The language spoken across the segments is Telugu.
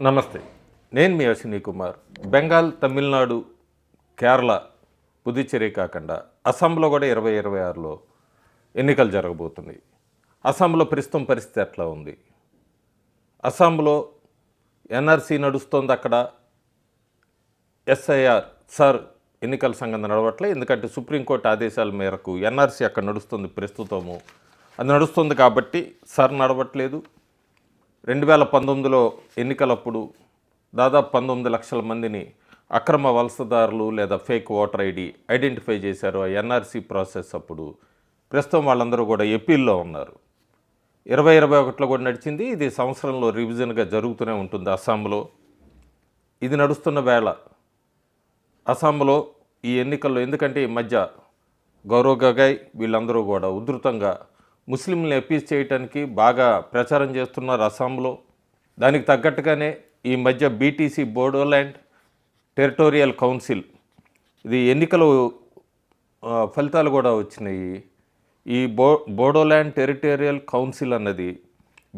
నమస్తే. నేను మీ అశ్విని కుమార్. బెంగాల్, తమిళనాడు, కేరళ, పుదుచ్చేరి కాకుండా అస్సాంలో కూడా 2026లో ఎన్నికలు జరగబోతున్నాయి. అస్సాంలో ప్రస్తుతం పరిస్థితి ఎట్లా ఉంది? అస్సాంలో ఎన్ఆర్సీ నడుస్తోంది. అక్కడ ఎస్ఐఆర్ సార్ ఎన్నికల సంఘం నడవట్లే. ఎందుకంటే సుప్రీంకోర్టు ఆదేశాల మేరకు ఎన్ఆర్సీ అక్కడ నడుస్తుంది ప్రస్తుతము. అది నడుస్తుంది కాబట్టి సార్ నడవట్లేదు. 2019లో ఎన్నికలప్పుడు దాదాపు 19 లక్షల మందిని అక్రమ వలసదారులు లేదా ఫేక్ ఓటర్ ఐడెంటిఫై చేశారు ఆ ఎన్ఆర్సీ ప్రాసెస్ అప్పుడు. ప్రస్తుతం వాళ్ళందరూ కూడా ఎపీల్లో ఉన్నారు. 2021లో కూడా నడిచింది. ఇది సంవత్సరంలో రివిజన్గా జరుగుతూనే ఉంటుంది అస్సాంలో. ఇది నడుస్తున్న వేళ అస్సాంలో ఈ ఎన్నికల్లో, ఎందుకంటే ఈ మధ్య గౌరవ్ గగయ్ వీళ్ళందరూ కూడా ఉధృతంగా ముస్లింలను అప్పీల్ చేయడానికి బాగా ప్రచారం చేస్తున్నారు అస్సాంలో. దానికి తగ్గట్టుగానే ఈ మధ్య బీటీసీ బోడోల్యాండ్ టెరిటోరియల్ కౌన్సిల్ ఇది ఎన్నికలు ఫలితాలు కూడా వచ్చినాయి. ఈ బోడోల్యాండ్ టెరిటోరియల్ కౌన్సిల్ అన్నది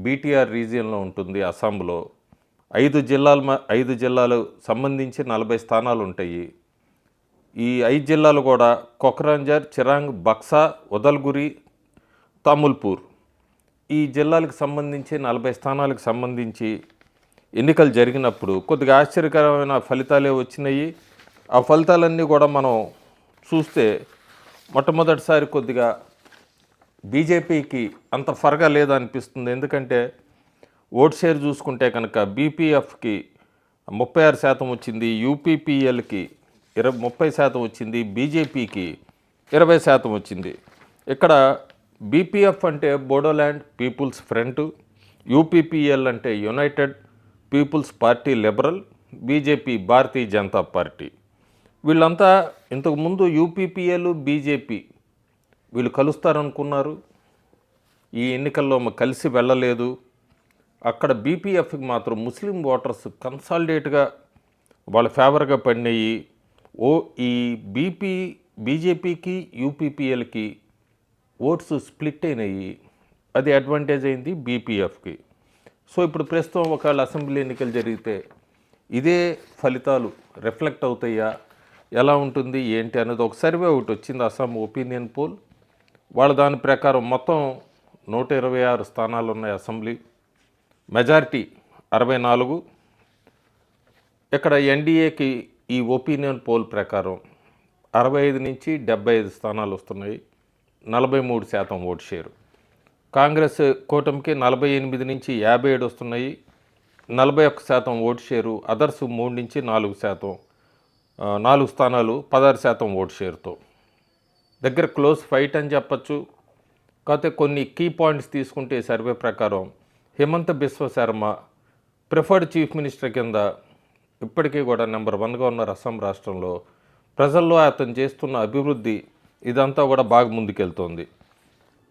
బీటీఆర్ రీజియన్లో ఉంటుంది అస్సాంలో. 5 జిల్లాలు సంబంధించి 40 స్థానాలు ఉంటాయి. ఈ 5 జిల్లాలు కూడా కొక్రాంజర్, చిరాంగ్, బక్సా, ఉదల్గురి, తాముల్పూర్ ఈ జిల్లాలకు సంబంధించి 40 స్థానాలకు సంబంధించి ఎన్నికలు జరిగినప్పుడు కొద్దిగా ఆశ్చర్యకరమైన ఫలితాలే వచ్చినాయి. ఆ ఫలితాలన్నీ కూడా మనం చూస్తే మొట్టమొదటిసారి కొద్దిగా బీజేపీకి అంత ఫరగా లేదనిపిస్తుంది. ఎందుకంటే ఓట్ షేర్ చూసుకుంటే కనుక బీపీఎఫ్కి 36% వచ్చింది, యూపీపీఎల్కి 30% వచ్చింది, బీజేపీకి 20% వచ్చింది. ఇక్కడ బీపీఎఫ్ అంటే బోడోల్యాండ్ పీపుల్స్ ఫ్రంట్, యూపీపీఎల్ అంటే united people's party liberal, BJP Bharatiya Janata party. వీళ్ళంతా ఇంతకుముందు యూపీపీఎల్, బీజేపీ వీళ్ళు కలుస్తారనుకున్నారు. ఈ ఎన్నికల్లో కలిసి వెళ్ళలేదు. అక్కడ బీపీఎఫ్కి మాత్రం ముస్లిం ఓటర్స్ కన్సాలిడేట్గా వాళ్ళ ఫేవర్గా పడినాయి. ఈ బీజేపీకి యూపీపీఎల్కి ఓట్స్ స్ప్లిట్ అయినాయి. అది అడ్వాంటేజ్ అయింది బీపీఎఫ్కి. సో ఇప్పుడు ప్రస్తుతం ఒకవేళ అసెంబ్లీ ఎన్నికలు జరిగితే ఇదే ఫలితాలు రిఫ్లెక్ట్ అవుతాయా, ఎలా ఉంటుంది ఏంటి అనేది ఒక సర్వే ఒకటి వచ్చింది, అస్సాం ఒపీనియన్ పోల్. వాళ్ళ దాని ప్రకారం మొత్తం 126 స్థానాలు ఉన్నాయి అసెంబ్లీ, మెజారిటీ 64. ఇక్కడ ఎన్డీఏకి ఈ ఒపీనియన్ పోల్ ప్రకారం 65 నుంచి 75 స్థానాలు వస్తున్నాయి, 43% ఓటు షేరు. కాంగ్రెస్ కూటమికి 48 నుంచి 57 వస్తున్నాయి, 41% ఓటు షేరు. అదర్స్ 3 నుంచి 4%, 4 స్థానాలు 16% ఓటు షేరుతో. దగ్గర క్లోజ్ ఫైట్ అని చెప్పచ్చు. కాకపోతే కొన్ని కీ పాయింట్స్ తీసుకుంటే సర్వే ప్రకారం Himanta Biswa Sharma preferred chief minister కింద ఇప్పటికీ కూడా నెంబర్ 1గా ఉన్నారు అస్సాం రాష్ట్రంలో. ప్రజల్లో అతను చేస్తున్న అభివృద్ధి ఇదంతా కూడా బాగా ముందుకెళ్తోంది.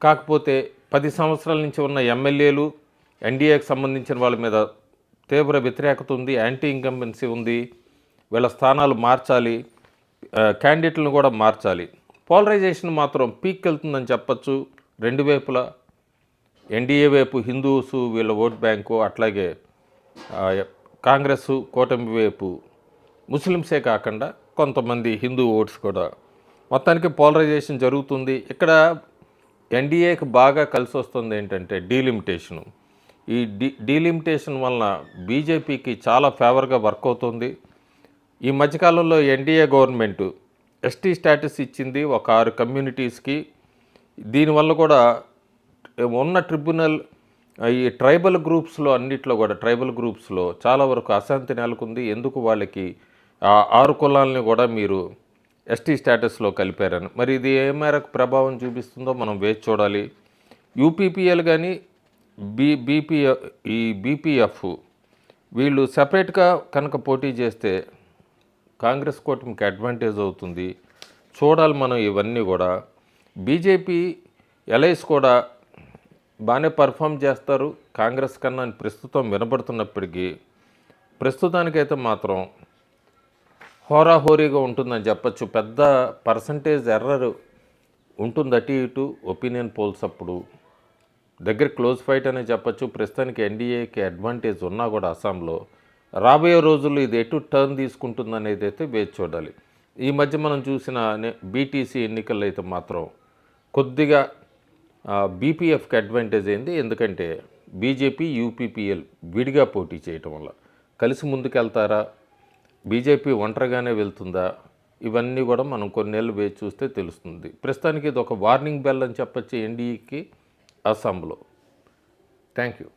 కాకపోతే 10 సంవత్సరాల నుంచి ఉన్న ఎమ్మెల్యేలు, ఎన్డీఏకి సంబంధించిన వాళ్ళ మీద తీవ్ర వ్యతిరేకత ఉంది, యాంటీ ఇన్కంబెన్సీ ఉంది. వీళ్ళ స్థానాలు మార్చాలి, క్యాండిడేట్లను కూడా మార్చాలి. పోలరైజేషన్ మాత్రం పీక్ వెళ్తుందని చెప్పచ్చు. రెండు వైపులా ఎన్డీఏ వైపు హిందూస్ వీళ్ళ ఓట్ బ్యాంకు, అట్లాగే కాంగ్రెస్ కూటమి వైపు ముస్లిమ్సే కాకుండా కొంతమంది హిందూ ఓట్స్ కూడా. మొత్తానికి పోలరైజేషన్ జరుగుతుంది. ఇక్కడ ఎన్డీఏకి బాగా కలిసి వస్తుంది ఏంటంటే డీలిమిటేషను. ఈ డీలిమిటేషన్ వలన బీజేపీకి చాలా ఫేవర్గా వర్క్ అవుతుంది. ఈ మధ్యకాలంలో ఎన్డీఏ గవర్నమెంట్ ఎస్టీ స్టేటస్ ఇచ్చింది ఒక 6 కమ్యూనిటీస్కి. దీనివల్ల కూడా ఉన్న ట్రిబ్యునల్ ఈ ట్రైబల్ గ్రూప్స్లో అన్నిట్లో కూడా ట్రైబల్ గ్రూప్స్లో చాలా వరకు అశాంతి నెలకొంది. ఎందుకు వాళ్ళకి 6 కులాలని కూడా మీరు ఎస్టీ స్టేటస్లో కలిపారని. మరి ఇది ఏ మేరకు ప్రభావం చూపిస్తుందో మనం వేచి చూడాలి. యూపీపీఎల్ కానీ బీపీఎఫ్ వీళ్ళు సెపరేట్గా కనుక పోటీ చేస్తే కాంగ్రెస్ కూటమికి అడ్వాంటేజ్ అవుతుంది. చూడాలి మనం ఇవన్నీ కూడా. బీజేపీ ఎలైస్ కూడా బాగానే పర్ఫామ్ చేస్తారు కాంగ్రెస్ కన్నా అని ప్రస్తుతం వినబడుతున్నప్పటికీ ప్రస్తుతానికైతే మాత్రం హోరాహోరీగా ఉంటుందని చెప్పచ్చు. పెద్ద పర్సంటేజ్ ఎర్రర్ ఉంటుంది అటు ఇటు ఒపీనియన్ పోల్స్ అప్పుడు. దగ్గర క్లోజ్ ఫైట్ అనే చెప్పచ్చు. ప్రస్తుతానికి ఎన్డీఏకి అడ్వాంటేజ్ ఉన్నా కూడా అస్సాంలో రాబోయే రోజుల్లో ఇది ఎటు టర్న్ తీసుకుంటుందనేది అయితే వేచి చూడాలి. ఈ మధ్య మనం చూసిన బీటీసీ ఎన్నికల్లో అయితే మాత్రం కొద్దిగా బీపీఎఫ్కి అడ్వాంటేజ్ అయింది. ఎందుకంటే బీజేపీ, యూపీపీఎల్ విడిగా పోటీ చేయటం వల్ల కలిసి ముందుకెళ్తారా, బీజేపీ ఒంటరిగానే వెళ్తుందా, ఇవన్నీ కూడా మనం కొన్నేళ్ళు వేచి చూస్తే తెలుస్తుంది. ప్రస్తుతానికి ఇది ఒక వార్నింగ్ బెల్ అని చెప్పొచ్చు ఎన్డీఏకి అస్సాంలో. Thank you.